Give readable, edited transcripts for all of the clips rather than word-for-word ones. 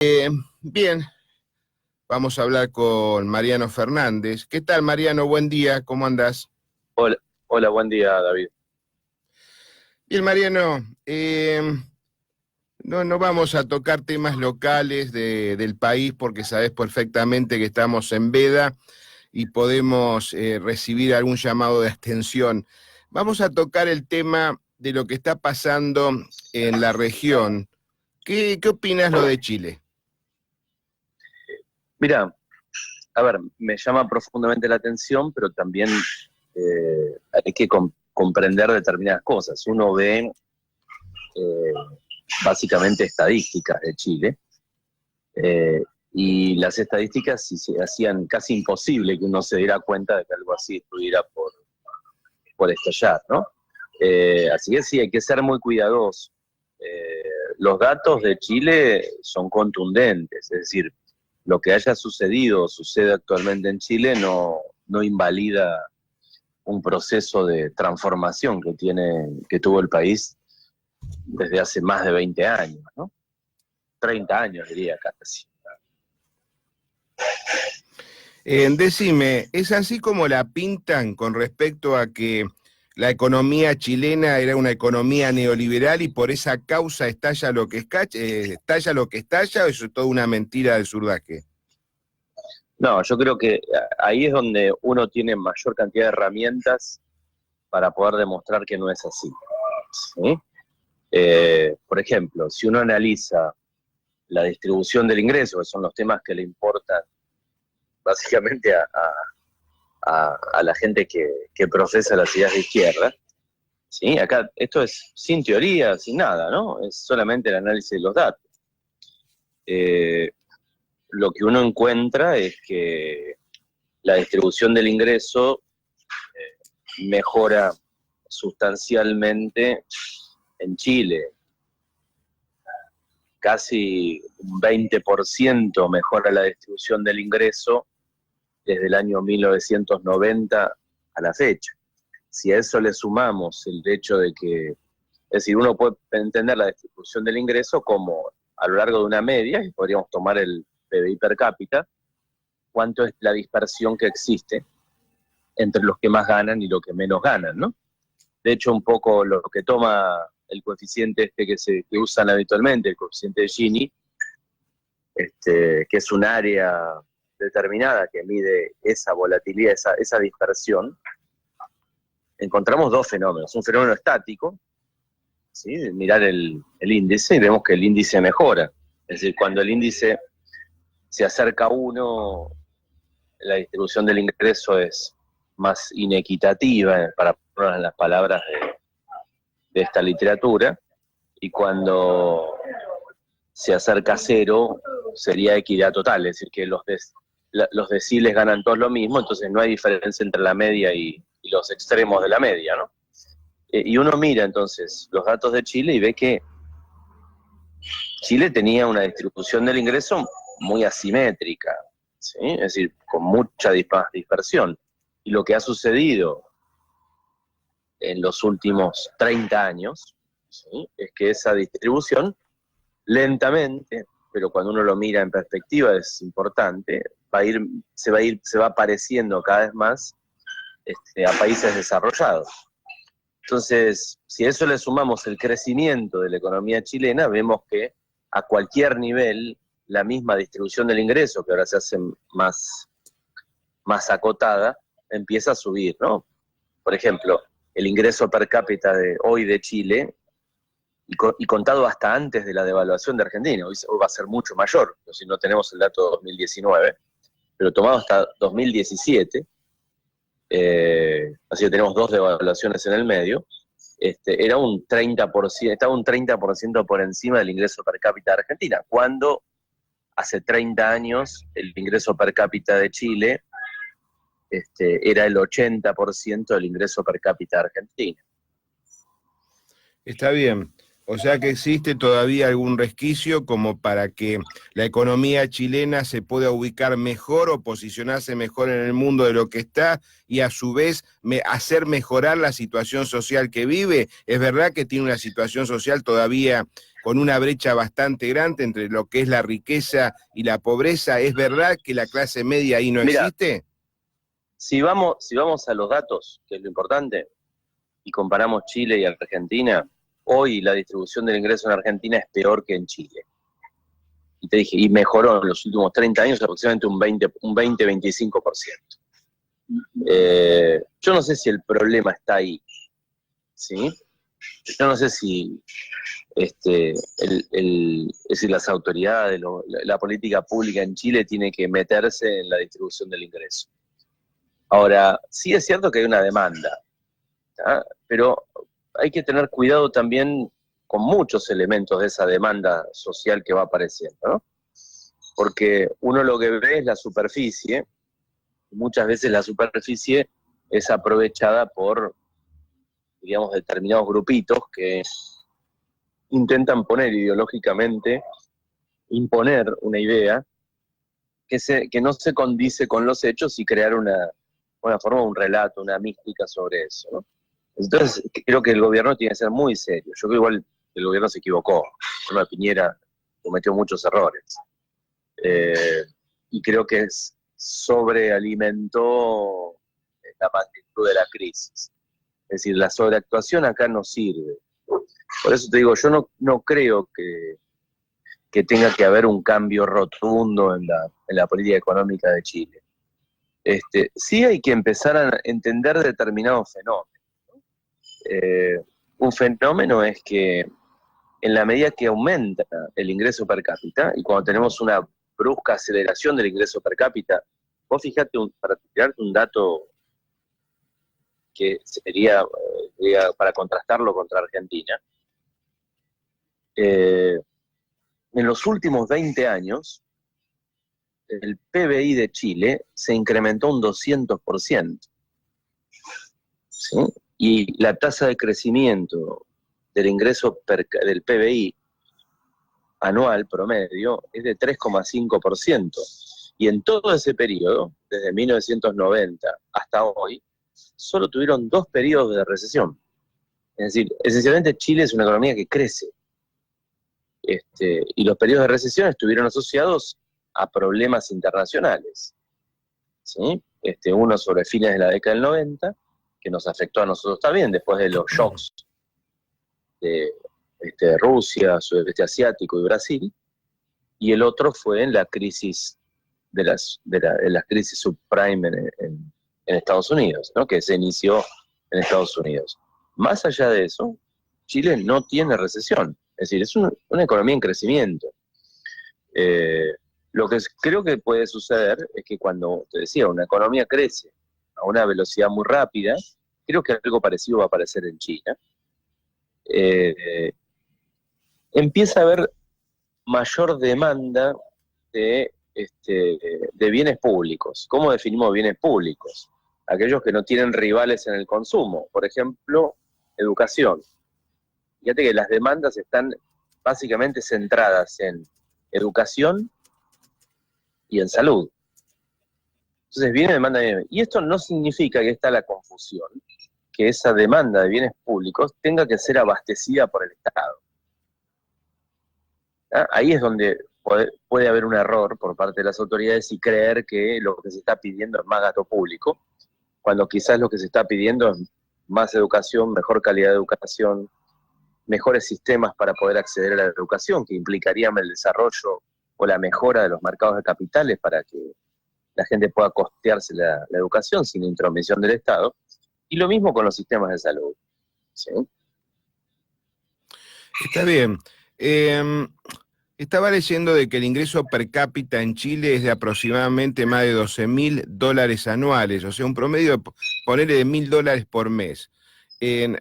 Bien, vamos a hablar con Mariano Fernández. ¿Qué tal, Mariano? Buen día, ¿cómo andás? Hola, hola, buen día, David. Bien, Mariano, no vamos a tocar temas locales del país porque sabés perfectamente que estamos en veda y podemos recibir algún llamado de abstención. Vamos a tocar el tema de lo que está pasando en la región. ¿Qué opinas lo de Chile? Mira, a ver, me llama profundamente la atención, pero también hay que comprender determinadas cosas. Uno ve eh, básicamente estadísticas de Chile, eh, y las estadísticas se hacían casi imposible que uno se diera cuenta de que algo así estuviera por estallar, ¿no? Así que sí, hay que ser muy cuidadosos. Eh, los datos de Chile son contundentes, es decir, lo que haya sucedido o sucede actualmente en Chile no invalida un proceso de transformación que tuvo el país desde hace más de 20 años, ¿no? 30 años diría casi. Decime, ¿es así como la pintan con respecto a que la economía chilena era una economía neoliberal y por esa causa estalla lo que estalla lo que estalla, o eso es toda una mentira del surdaje? No, yo creo que ahí es donde uno tiene mayor cantidad de herramientas para poder demostrar que no es así, ¿sí? Por ejemplo, si uno analiza la distribución del ingreso, que son los temas que le importan básicamente a la gente que profesa las ideas de izquierda, ¿sí? Acá esto es sin teoría, sin nada, ¿no? Es solamente el análisis de los datos. Lo que uno encuentra es que la distribución del ingreso mejora sustancialmente en Chile. Casi un 20% mejora la distribución del ingreso desde el año 1990 a la fecha. Si a eso le sumamos el hecho de que, es decir, uno puede entender la distribución del ingreso como a lo largo de una media, y podríamos tomar el PBI per cápita, cuánto es la dispersión que existe entre los que más ganan y los que menos ganan, ¿no? De hecho, un poco lo que toma el coeficiente que usan habitualmente, el coeficiente de Gini, que es un área determinada que mide esa volatilidad, esa dispersión, encontramos dos fenómenos. Un fenómeno estático, ¿sí? De mirar el índice y vemos que el índice mejora. Es decir, cuando el índice se acerca a 1, la distribución del ingreso es más inequitativa, para poner en las palabras de esta literatura, y cuando se acerca a 0 sería equidad total, es decir, que los deciles ganan todos lo mismo, entonces no hay diferencia entre la media y los extremos de la media, ¿no? Y uno mira entonces los datos de Chile y ve que Chile tenía una distribución del ingreso muy asimétrica, ¿sí? Es decir, con mucha dispersión. Y lo que ha sucedido en los últimos 30 años, ¿sí? Es que esa distribución lentamente, pero cuando uno lo mira en perspectiva es importante, se va pareciendo cada vez más a países desarrollados. Entonces, si a eso le sumamos el crecimiento de la economía chilena, vemos que a cualquier nivel la misma distribución del ingreso, que ahora se hace más acotada, empieza a subir, ¿no? Por ejemplo, el ingreso per cápita de hoy de Chile, y contado hasta antes de la devaluación de Argentina, hoy va a ser mucho mayor, si no tenemos el dato de 2019, pero tomado hasta 2017, así que tenemos 2 devaluaciones en el medio, era un 30%, estaba un 30% por encima del ingreso per cápita de Argentina, cuando hace 30 años el ingreso per cápita de Chile era el 80% del ingreso per cápita de Argentina. Está bien. O sea que existe todavía algún resquicio como para que la economía chilena se pueda ubicar mejor o posicionarse mejor en el mundo de lo que está y a su vez hacer mejorar la situación social que vive. Es verdad que tiene una situación social todavía con una brecha bastante grande entre lo que es la riqueza y la pobreza. ¿Es verdad que la clase media ahí no Mira, existe? si vamos a los datos, que es lo importante, y comparamos Chile y Argentina, hoy la distribución del ingreso en Argentina es peor que en Chile. Y te dije, y mejoró en los últimos 30 años aproximadamente un 20-25%. Yo no sé si el problema está ahí, ¿sí? Yo no sé si es decir, las autoridades, la política pública en Chile tiene que meterse en la distribución del ingreso. Ahora, sí es cierto que hay una demanda, ¿tá? Pero hay que tener cuidado también con muchos elementos de esa demanda social que va apareciendo, ¿no? Porque uno lo que ve es la superficie, y muchas veces la superficie es aprovechada por, digamos, determinados grupitos que intentan poner ideológicamente, imponer una idea que no se condice con los hechos y crear una forma, un relato, una mística sobre eso, ¿no? Entonces, creo que el gobierno tiene que ser muy serio. Yo creo igual el gobierno se equivocó. Piñera cometió muchos errores. Y creo que sobrealimentó la magnitud de la crisis. Es decir, la sobreactuación acá no sirve. Por eso te digo, yo no creo que tenga que haber un cambio rotundo en la política económica de Chile. Sí hay que empezar a entender determinados fenómenos. Un fenómeno es que en la medida que aumenta el ingreso per cápita, y cuando tenemos una brusca aceleración del ingreso per cápita, vos fijate, para tirarte un dato que sería para contrastarlo contra Argentina, en los últimos 20 años, el PBI de Chile se incrementó un 200%, ¿sí? Y la tasa de crecimiento del ingreso del PBI anual promedio es de 3,5%. Y en todo ese periodo, desde 1990 hasta hoy, solo tuvieron 2 periodos de recesión. Es decir, esencialmente Chile es una economía que crece. Y los periodos de recesión estuvieron asociados a problemas internacionales, ¿sí? Uno sobre fines de la década del 90, que nos afectó a nosotros también, después de los shocks de Rusia, sudeste asiático y Brasil, y el otro fue en la crisis de las crisis subprime en Estados Unidos, ¿no? Que se inició en Estados Unidos. Más allá de eso, Chile no tiene recesión, es decir, es una economía en crecimiento. Lo que creo que puede suceder es que cuando, te decía, una economía crece a una velocidad muy rápida, creo que algo parecido va a aparecer en China, empieza a haber mayor demanda de bienes públicos. ¿Cómo definimos bienes públicos? Aquellos que no tienen rivales en el consumo. Por ejemplo, educación. Fíjate que las demandas están básicamente centradas en educación y en salud. Entonces viene demanda de bienes. Y esto no significa que está la confusión, que esa demanda de bienes públicos tenga que ser abastecida por el Estado. ¿Ah? Ahí es donde puede haber un error por parte de las autoridades y creer que lo que se está pidiendo es más gasto público, cuando quizás lo que se está pidiendo es más educación, mejor calidad de educación, mejores sistemas para poder acceder a la educación, que implicarían el desarrollo o la mejora de los mercados de capitales para que la gente pueda costearse la educación sin intromisión del Estado, y lo mismo con los sistemas de salud, ¿sí? Está bien. Estaba leyendo de que el ingreso per cápita en Chile es de aproximadamente más de $12.000 anuales, o sea, un promedio, ponerle de $1.000 por mes.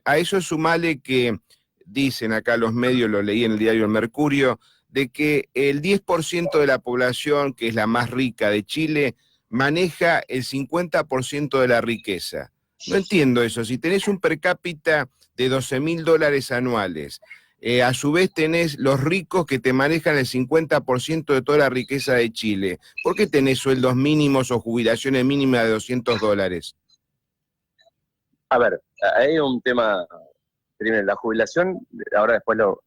A eso sumale que, dicen acá los medios, lo leí en el diario El Mercurio, de que el 10% de la población, que es la más rica de Chile, maneja el 50% de la riqueza. No entiendo eso. Si tenés un per cápita de $12.000 anuales, a su vez tenés los ricos que te manejan el 50% de toda la riqueza de Chile. ¿Por qué tenés sueldos mínimos o jubilaciones mínimas de $200? A ver, hay un tema primero, la jubilación, ahora después lo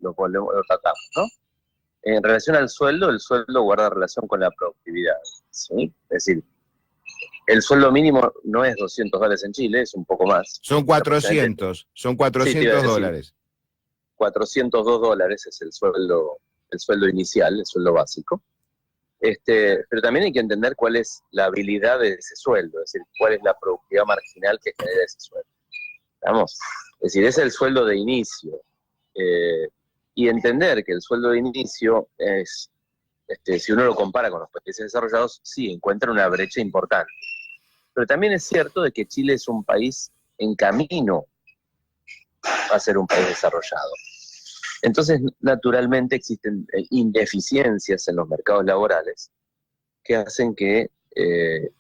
tratamos, ¿no? En relación al sueldo, el sueldo guarda relación con la productividad, ¿sí? Es decir, el sueldo mínimo no es $200 en Chile, es un poco más. Son 400, son 400 dólares. $402 es el sueldo inicial, el sueldo básico. Pero también hay que entender cuál es la habilidad de ese sueldo, es decir, cuál es la productividad marginal que genera ese sueldo. ¿Vamos? Es decir, ese es el sueldo de inicio. Y entender que el sueldo de inicio es, si uno lo compara con los países desarrollados, sí, encuentra una brecha importante. Pero también es cierto de que Chile es un país en camino a ser un país desarrollado. Entonces, naturalmente existen ineficiencias en los mercados laborales que hacen que en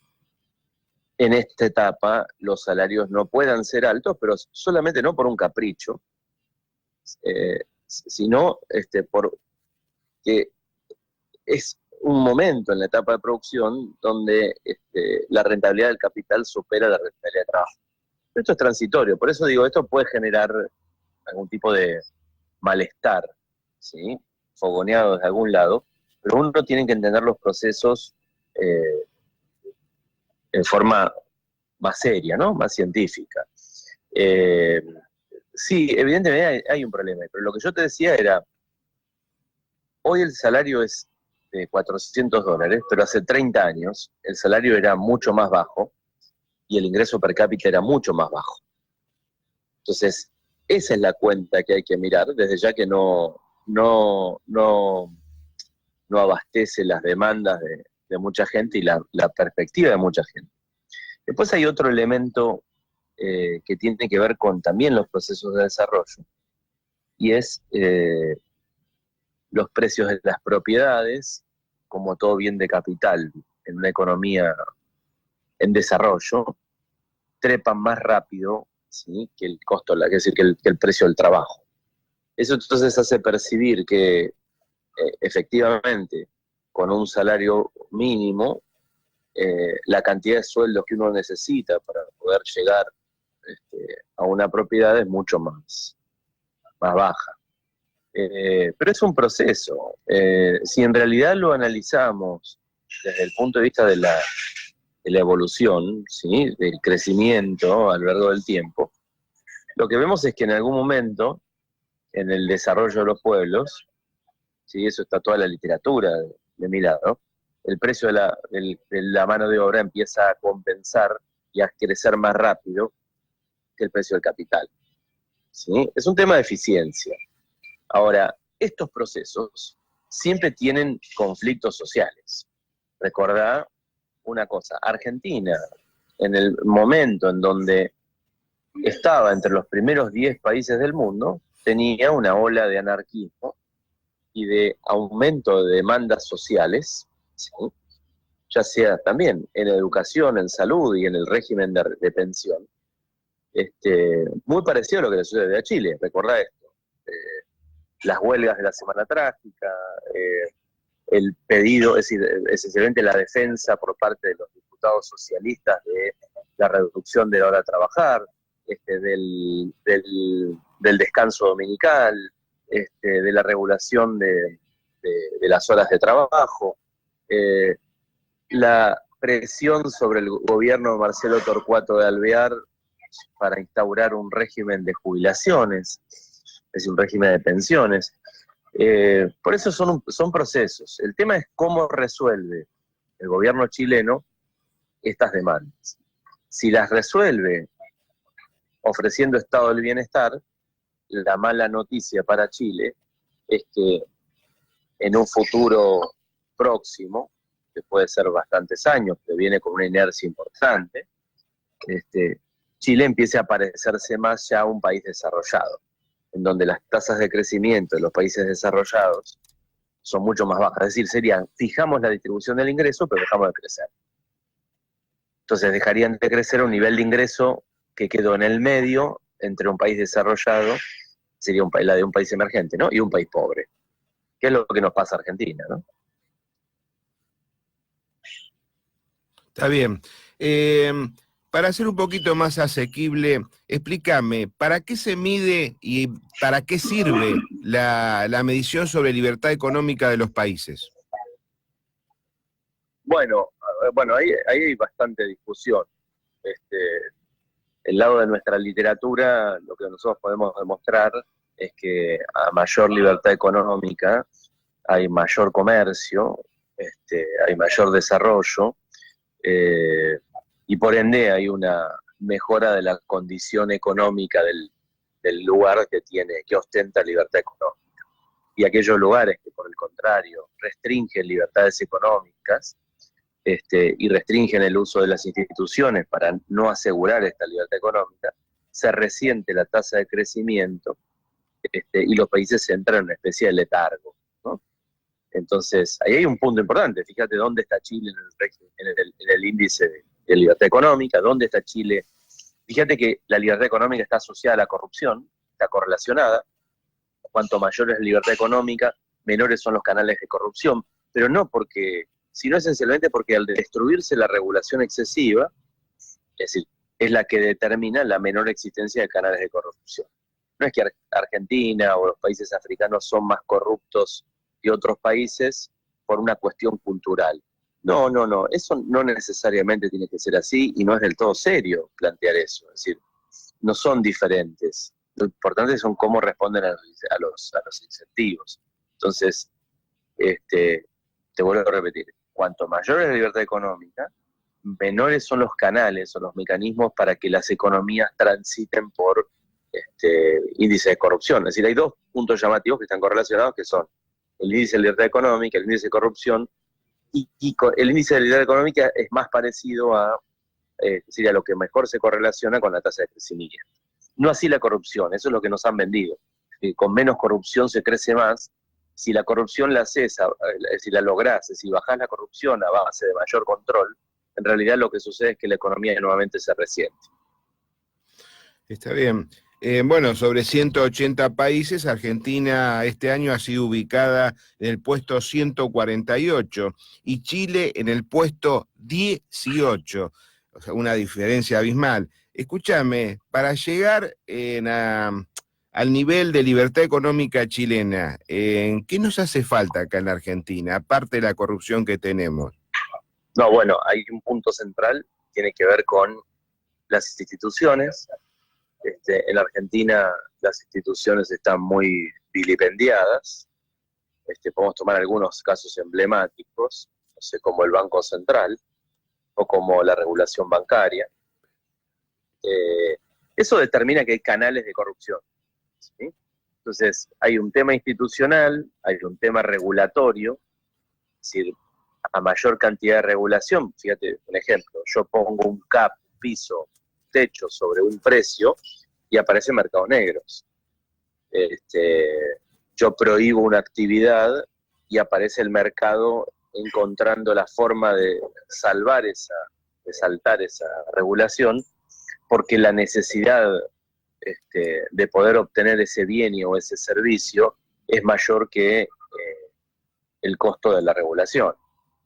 esta etapa los salarios no puedan ser altos, pero solamente no por un capricho, sino porque es un momento en la etapa de producción donde la rentabilidad del capital supera la rentabilidad del trabajo. Esto es transitorio, por eso digo, esto puede generar algún tipo de malestar, ¿sí? Fogoneado desde algún lado, pero uno tiene que entender los procesos en forma más seria, ¿no? Más científica. Sí, evidentemente hay un problema, pero lo que yo te decía era, hoy el salario es de $400, pero hace 30 años el salario era mucho más bajo y el ingreso per cápita era mucho más bajo. Entonces, esa es la cuenta que hay que mirar, desde ya que no abastece las demandas de mucha gente y la perspectiva de mucha gente. Después hay otro elemento que tiene que ver con también los procesos de desarrollo, y es los precios de las propiedades, como todo bien de capital en una economía en desarrollo, trepan más rápido, ¿sí?, que el costo, es decir, que el precio del trabajo. Eso entonces hace percibir que efectivamente con un salario mínimo la cantidad de sueldos que uno necesita para poder llegar a una propiedad es mucho más baja. Pero es un proceso. Si en realidad lo analizamos desde el punto de vista de la evolución, ¿sí?, del crecimiento a lo largo del tiempo, lo que vemos es que en algún momento, en el desarrollo de los pueblos, ¿sí?, eso está toda la literatura de mi lado, el precio de la mano de obra empieza a compensar y a crecer más rápido que el precio del capital, ¿sí? Es un tema de eficiencia. Ahora, estos procesos siempre tienen conflictos sociales. Recordá una cosa, Argentina, en el momento en donde estaba entre los primeros 10 países del mundo, tenía una ola de anarquismo y de aumento de demandas sociales, ¿sí?, ya sea también en educación, en salud y en el régimen de pensión, muy parecido a lo que le sucede a Chile. Recordá esto, las huelgas de la Semana Trágica, el pedido, es decir, esencialmente la defensa por parte de los diputados socialistas de la reducción de la hora de trabajar, del descanso dominical, de la regulación de las horas de trabajo, la presión sobre el gobierno de Marcelo Torcuato de Alvear para instaurar un régimen de jubilaciones, es decir, un régimen de pensiones. Por eso son procesos. El tema es cómo resuelve el gobierno chileno estas demandas. Si las resuelve ofreciendo estado del bienestar, la mala noticia para Chile es que en un futuro próximo, que puede ser bastantes años, que viene con una inercia importante, Chile empiece a parecerse más ya a un país desarrollado, en donde las tasas de crecimiento de los países desarrollados son mucho más bajas. Es decir, fijamos la distribución del ingreso, pero dejamos de crecer. Entonces dejarían de crecer a un nivel de ingreso que quedó en el medio entre un país desarrollado, sería la de un país emergente, ¿no?, y un país pobre, que es lo que nos pasa a Argentina, ¿no? Está bien. para hacer un poquito más asequible, explícame, ¿para qué se mide y para qué sirve la medición sobre libertad económica de los países? Bueno, ahí hay bastante discusión. Este, el lado de nuestra literatura, lo que nosotros podemos demostrar es que a mayor libertad económica hay mayor comercio, hay mayor desarrollo, y por ende hay una mejora de la condición económica del lugar que ostenta libertad económica. Y aquellos lugares que, por el contrario, restringen libertades económicas, y restringen el uso de las instituciones para no asegurar esta libertad económica, se resiente la tasa de crecimiento, y los países entran en una especie de letargo, ¿no? Entonces, ahí hay un punto importante. Fíjate dónde está Chile en el índice de libertad económica, dónde está Chile. Fíjate que la libertad económica está asociada a la corrupción, está correlacionada. Cuanto mayor es la libertad económica, menores son los canales de corrupción, pero no porque, sino esencialmente porque al destruirse la regulación excesiva, es decir, es la que determina la menor existencia de canales de corrupción. No es que Argentina o los países africanos son más corruptos que otros países por una cuestión cultural. No, eso no necesariamente tiene que ser así y no es del todo serio plantear eso. Es decir, no son diferentes. Lo importante son cómo responden a los incentivos. Entonces, te vuelvo a repetir, cuanto mayor es la libertad económica, menores son los canales o los mecanismos para que las economías transiten por índice de corrupción. Es decir, hay dos puntos llamativos que están correlacionados, que son el índice de libertad económica, el índice de corrupción, y el índice de libertad económica es más parecido a lo que mejor se correlaciona con la tasa de crecimiento. No así la corrupción, eso es lo que nos han vendido. Con menos corrupción se crece más. Si la corrupción la haces, si la lográs, si bajás la corrupción a base de mayor control, en realidad lo que sucede es que la economía nuevamente se resiente. Está bien. Bueno, sobre 180 países, Argentina este año ha sido ubicada en el puesto 148 y Chile en el puesto 18, o sea, una diferencia abismal. Escúchame, para llegar al nivel de libertad económica chilena, ¿qué nos hace falta acá en la Argentina, aparte de la corrupción que tenemos? No, bueno, hay un punto central, tiene que ver con las instituciones. En la Argentina las instituciones están muy vilipendiadas. Podemos tomar algunos casos emblemáticos, no sé, como el Banco Central o como la regulación bancaria. Eso determina que hay canales de corrupción, ¿sí? Entonces, hay un tema institucional, hay un tema regulatorio, es decir, a mayor cantidad de regulación, fíjate, un ejemplo, yo pongo un cap, un piso, techo sobre un precio y aparecen mercados negros. Yo prohíbo una actividad y aparece el mercado encontrando la forma de saltar esa regulación, porque la necesidad de poder obtener ese bien o ese servicio es mayor que el costo de la regulación,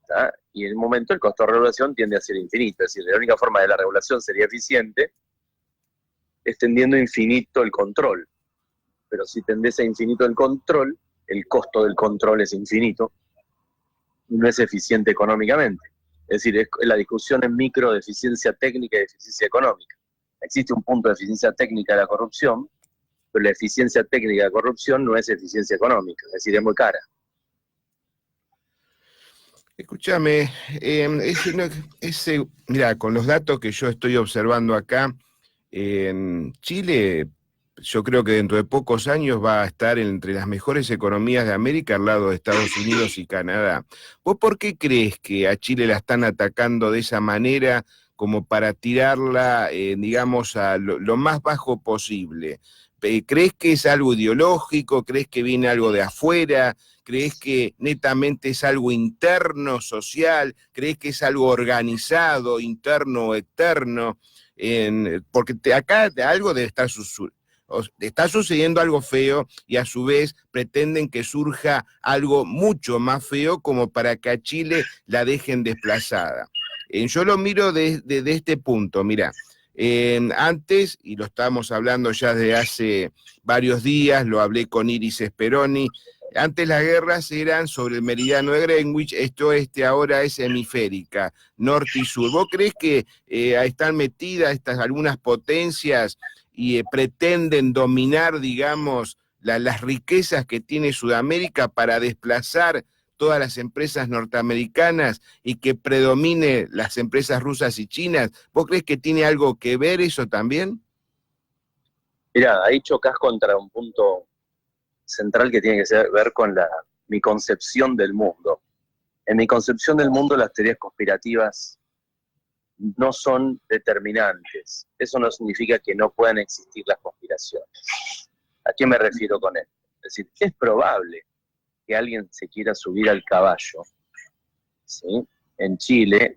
¿tá? Y en el momento el costo de regulación tiende a ser infinito, es decir, la única forma de la regulación sería eficiente extendiendo infinito el control. Pero si tendés a infinito el control, el costo del control es infinito y no es eficiente económicamente. Es decir, la discusión en micro de eficiencia técnica y de eficiencia económica. Existe un punto de eficiencia técnica de la corrupción, pero la eficiencia técnica de la corrupción no es eficiencia económica, es decir, es muy cara. Escúchame, mira, con los datos que yo estoy observando acá, en Chile, yo creo que dentro de pocos años va a estar entre las mejores economías de América al lado de Estados Unidos y Canadá. ¿Vos por qué crees que a Chile la están atacando de esa manera como para tirarla, digamos, a lo más bajo posible? ¿Crees que es algo ideológico? ¿Crees que viene algo de afuera? ¿Crees que netamente es algo interno, social? ¿Crees que es algo organizado, interno o externo? Porque acá algo debe estar está sucediendo algo feo y a su vez pretenden que surja algo mucho más feo como para que a Chile la dejen desplazada. Yo lo miro desde este punto, mira, antes, y lo estamos hablando ya desde hace varios días, lo hablé con Iris Speroni, antes las guerras eran sobre el meridiano de Greenwich, esto ahora es hemisférica, norte y sur. ¿Vos crees que están metidas algunas potencias y pretenden dominar, digamos, las riquezas que tiene Sudamérica para desplazar todas las empresas norteamericanas y que predomine las empresas rusas y chinas? ¿Vos crees que tiene algo que ver eso también? Mirá, ahí chocas contra un punto central que tiene que ver con mi concepción del mundo. En mi concepción del mundo, las teorías conspirativas no son determinantes. Eso no significa que no puedan existir las conspiraciones. ¿A qué me refiero con esto? Es decir, es probable que alguien se quiera subir al caballo, ¿sí?, en Chile,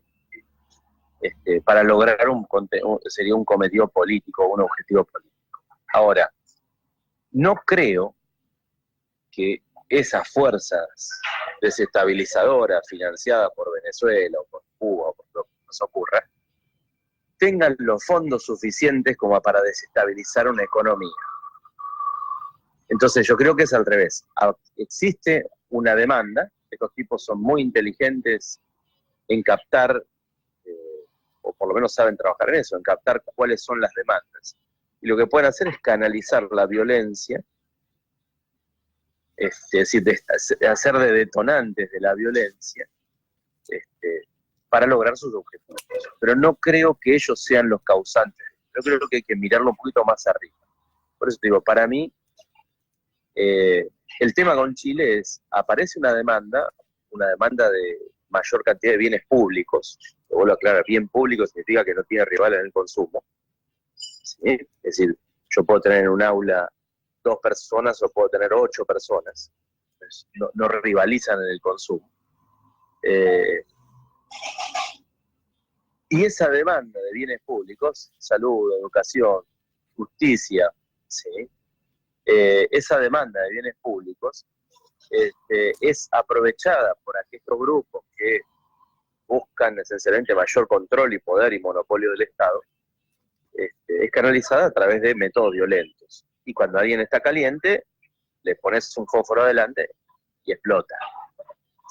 para lograr sería un cometido político, un objetivo político. Ahora, no creo que esas fuerzas desestabilizadoras financiadas por Venezuela o por Cuba o por lo que nos ocurra, tengan los fondos suficientes como para desestabilizar una economía. Entonces yo creo que es al revés. Existe una demanda, estos tipos son muy inteligentes en captar, o por lo menos saben trabajar en eso, en captar cuáles son las demandas. Y lo que pueden hacer es canalizar la violencia, es decir, hacer de detonantes de la violencia, para lograr sus objetivos. Pero no creo que ellos sean los causantes. Yo creo que hay que mirarlo un poquito más arriba. Por eso te digo, para mí, el tema con Chile es, aparece una demanda de mayor cantidad de bienes públicos. Lo vuelvo a aclarar, bien público significa que no tiene rival en el consumo, ¿sí? Es decir, yo puedo tener en un aula 2 personas o puedo tener 8 personas. Pues no rivalizan en el consumo. Y esa demanda de bienes públicos, salud, educación, justicia, ¿sí?, esa demanda de bienes públicos es aprovechada por aquellos grupos que buscan esencialmente mayor control y poder y monopolio del Estado, es canalizada a través de métodos violentos. Y cuando alguien está caliente, le pones un fósforo adelante y explota,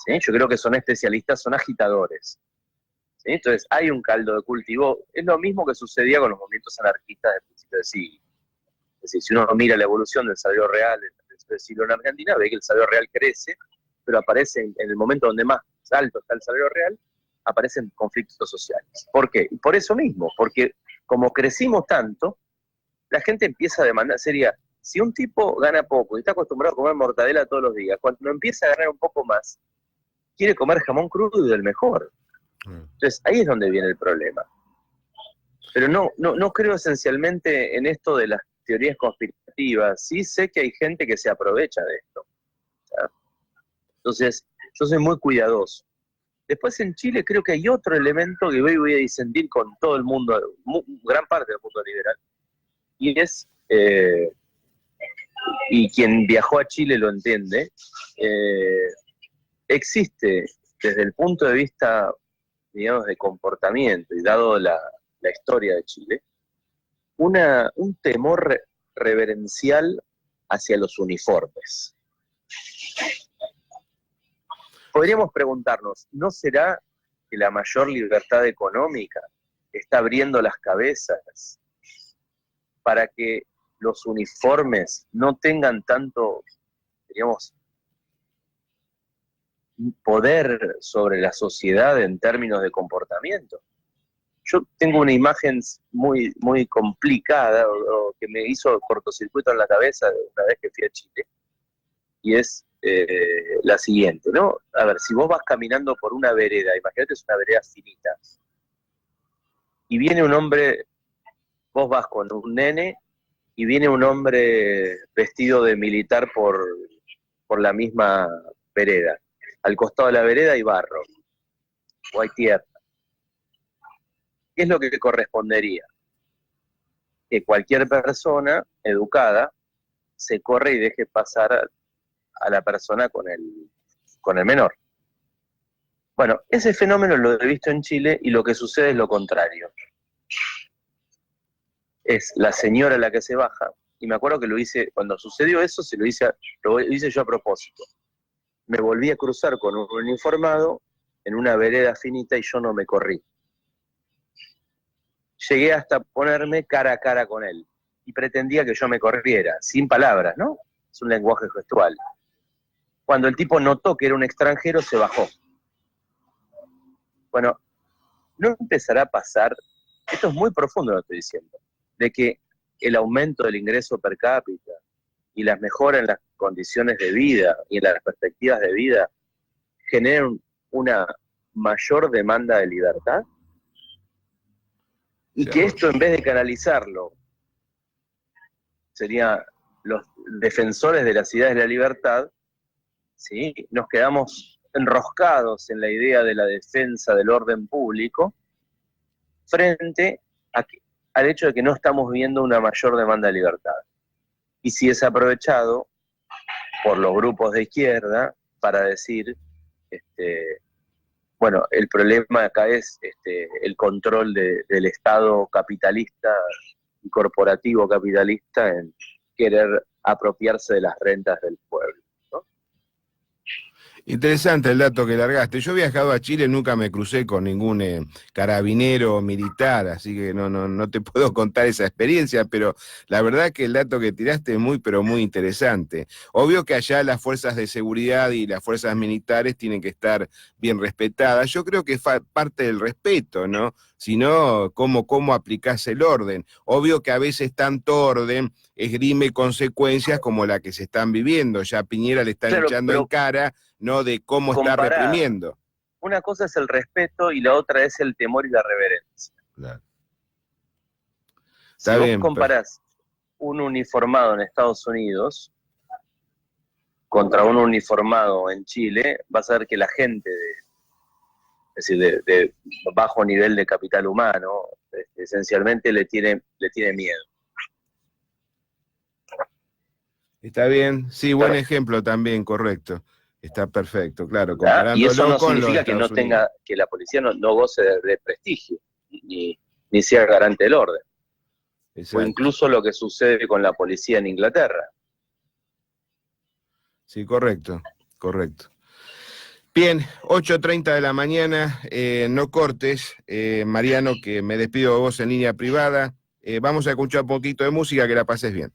¿sí? Yo creo que son especialistas, son agitadores, ¿sí? Entonces hay un caldo de cultivo. Es lo mismo que sucedía con los movimientos anarquistas del principio del siglo. Es decir, si uno mira la evolución del salario real en el siglo en Argentina, ve que el salario real crece, pero aparece en el momento donde más alto está el salario real, aparecen conflictos sociales. ¿Por qué? Por eso mismo, porque como crecimos tanto, la gente empieza a demandar. Sería, si un tipo gana poco y está acostumbrado a comer mortadela todos los días, cuando empieza a ganar un poco más, quiere comer jamón crudo y del mejor. Entonces, ahí es donde viene el problema. Pero no creo esencialmente en esto de las teorías conspirativas. Sí sé que hay gente que se aprovecha de esto, ¿sí? Entonces, yo soy muy cuidadoso. Después en Chile creo que hay otro elemento que hoy voy a disentir con todo el mundo, gran parte del mundo liberal, y es, y quien viajó a Chile lo entiende, existe desde el punto de vista, digamos, de comportamiento, y dado la historia de Chile, un temor reverencial hacia los uniformes. Podríamos preguntarnos, ¿no será que la mayor libertad económica está abriendo las cabezas para que los uniformes no tengan tanto, digamos, poder sobre la sociedad en términos de comportamiento? Yo tengo una imagen muy, muy complicada, o que me hizo cortocircuito en la cabeza una vez que fui a Chile, y es la siguiente, ¿no? A ver, si vos vas caminando por una vereda, imagínate, es una vereda finita, y viene un hombre, vos vas con un nene, y viene un hombre vestido de militar por la misma vereda. Al costado de la vereda hay barro, o hay tierra. ¿Qué es lo que correspondería? Que cualquier persona educada se corre y deje pasar a la persona con el menor. Bueno, ese fenómeno lo he visto en Chile y lo que sucede es lo contrario. Es la señora la que se baja, y me acuerdo que lo hice, cuando sucedió eso, lo hice yo a propósito. Me volví a cruzar con un uniformado en una vereda finita y yo no me corrí. Llegué hasta ponerme cara a cara con él y pretendía que yo me corriera, sin palabras, ¿no? Es un lenguaje gestual. Cuando el tipo notó que era un extranjero, se bajó. Bueno, no empezará a pasar, esto es muy profundo lo que estoy diciendo, de que el aumento del ingreso per cápita y las mejoras en las condiciones de vida y en las perspectivas de vida generen una mayor demanda de libertad, y que esto, en vez de canalizarlo, serían los defensores de las ideas de la libertad, ¿sí? Nos quedamos enroscados en la idea de la defensa del orden público frente al hecho de que no estamos viendo una mayor demanda de libertad. Y si es aprovechado por los grupos de izquierda para decir, bueno, el problema acá es el control del Estado capitalista y corporativo capitalista en querer apropiarse de las rentas del pueblo, ¿no? Interesante el dato que largaste. Yo he viajado a Chile, nunca me crucé con ningún carabinero o militar, así que no te puedo contar esa experiencia, pero la verdad que el dato que tiraste es muy, pero muy interesante. Obvio que allá las fuerzas de seguridad y las fuerzas militares tienen que estar bien respetadas. Yo creo que es parte del respeto, ¿no? Si no, ¿cómo aplicás el orden? Obvio que a veces tanto orden esgrime consecuencias como la que se están viviendo. Ya a Piñera le están echando en cara, ¿no?, de cómo está reprimiendo. Una cosa es el respeto y la otra es el temor y la reverencia. Claro. Si vos comparás un uniformado en Estados Unidos contra un uniformado en Chile, vas a ver que la gente de bajo nivel de capital humano, esencialmente le tiene miedo. Está bien, sí, buen ejemplo también, correcto. Está perfecto, claro. Y eso no significa que no tenga, que la policía no goce de prestigio, ni sea garante del orden. Exacto. O incluso lo que sucede con la policía en Inglaterra. Sí, correcto. Bien, 8:30 de la mañana, no cortes, Mariano, que me despido de vos en línea privada. Vamos a escuchar un poquito de música, que la pases bien.